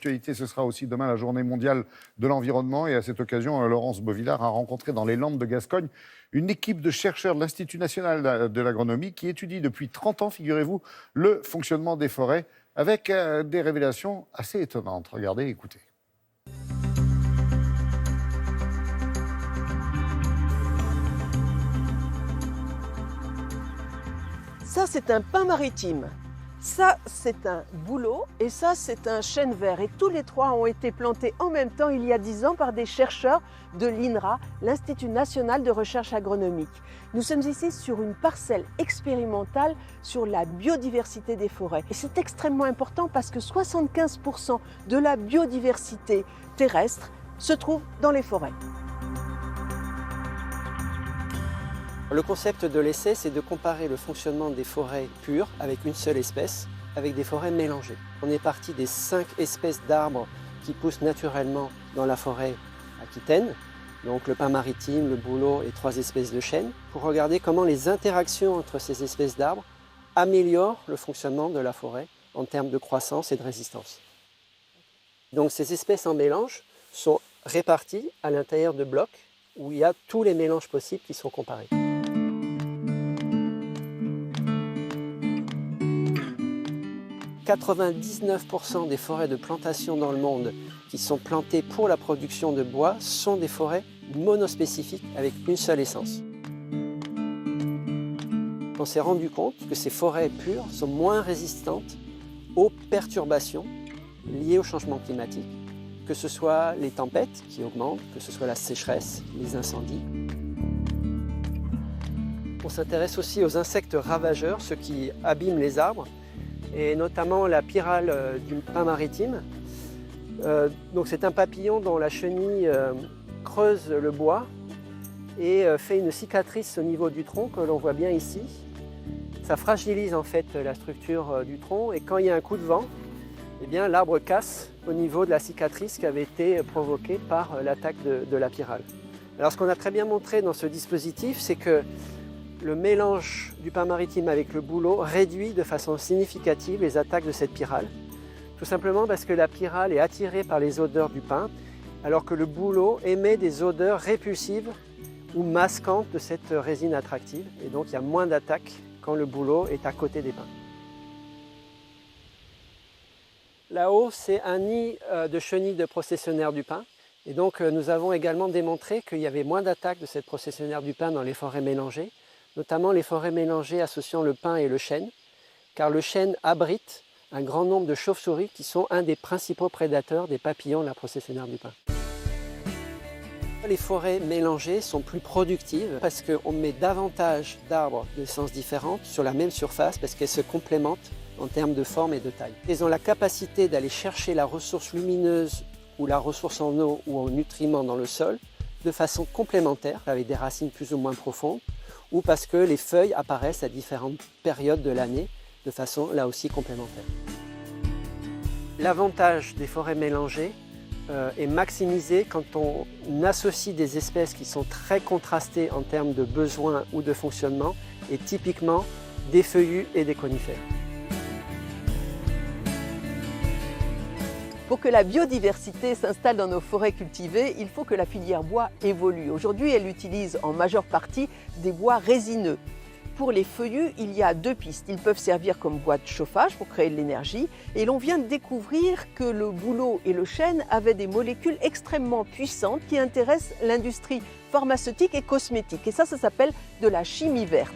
L'actualité, ce sera aussi demain la journée mondiale de l'environnement. Et à cette occasion, Laurence Beauvillard a rencontré dans les Landes de Gascogne une équipe de chercheurs de l'Institut national de l'agronomie qui étudie depuis 30 ans, figurez-vous, le fonctionnement des forêts avec des révélations assez étonnantes. Regardez, écoutez. Ça, c'est un pin maritime. Ça, c'est un bouleau et ça, c'est un chêne vert. Et tous les trois ont été plantés en même temps il y a 10 ans par des chercheurs de l'INRA, l'Institut national de recherche agronomique. Nous sommes ici sur une parcelle expérimentale sur la biodiversité des forêts. Et c'est extrêmement important parce que 75% de la biodiversité terrestre se trouve dans les forêts. Le concept de l'essai, c'est de comparer le fonctionnement des forêts pures avec une seule espèce, avec des forêts mélangées. On est parti des 5 espèces d'arbres qui poussent naturellement dans la forêt aquitaine, donc le pin maritime, le bouleau et 3 espèces de chênes, pour regarder comment les interactions entre ces espèces d'arbres améliorent le fonctionnement de la forêt en termes de croissance et de résistance. Donc ces espèces en mélange sont réparties à l'intérieur de blocs où il y a tous les mélanges possibles qui sont comparés. 99% des forêts de plantation dans le monde qui sont plantées pour la production de bois sont des forêts monospécifiques avec une seule essence. On s'est rendu compte que ces forêts pures sont moins résistantes aux perturbations liées au changement climatique, que ce soit les tempêtes qui augmentent, que ce soit la sécheresse, les incendies. On s'intéresse aussi aux insectes ravageurs, ceux qui abîment les arbres, et notamment la pyrale du pin maritime. Donc c'est un papillon dont la chenille creuse le bois et fait une cicatrice au niveau du tronc que l'on voit bien ici. Ça fragilise en fait la structure du tronc et quand il y a un coup de vent, eh bien, l'arbre casse au niveau de la cicatrice qui avait été provoquée par l'attaque de la pyrale. Alors ce qu'on a très bien montré dans ce dispositif, c'est que le mélange du pin maritime avec le bouleau réduit de façon significative les attaques de cette pyrale. Tout simplement parce que la pyrale est attirée par les odeurs du pin, alors que le bouleau émet des odeurs répulsives ou masquantes de cette résine attractive. Et donc il y a moins d'attaques quand le bouleau est à côté des pins. Là-haut, c'est un nid de chenilles de processionnaire du pin. Et donc nous avons également démontré qu'il y avait moins d'attaques de cette processionnaire du pin dans les forêts mélangées, notamment les forêts mélangées associant le pin et le chêne, car le chêne abrite un grand nombre de chauves-souris qui sont un des principaux prédateurs des papillons de la processionnaire du pin. Les forêts mélangées sont plus productives parce qu'on met davantage d'arbres d'essences différentes sur la même surface parce qu'elles se complémentent en termes de forme et de taille. Elles ont la capacité d'aller chercher la ressource lumineuse ou la ressource en eau ou en nutriments dans le sol de façon complémentaire avec des racines plus ou moins profondes, ou parce que les feuilles apparaissent à différentes périodes de l'année de façon là aussi complémentaire. L'avantage des forêts mélangées est maximisé quand on associe des espèces qui sont très contrastées en termes de besoins ou de fonctionnement, et typiquement des feuillus et des conifères. Pour que la biodiversité s'installe dans nos forêts cultivées, il faut que la filière bois évolue. Aujourd'hui, elle utilise en majeure partie des bois résineux. Pour les feuillus, il y a 2 pistes. Ils peuvent servir comme bois de chauffage pour créer de l'énergie. Et l'on vient de découvrir que le bouleau et le chêne avaient des molécules extrêmement puissantes qui intéressent l'industrie pharmaceutique et cosmétique. Et ça s'appelle de la chimie verte.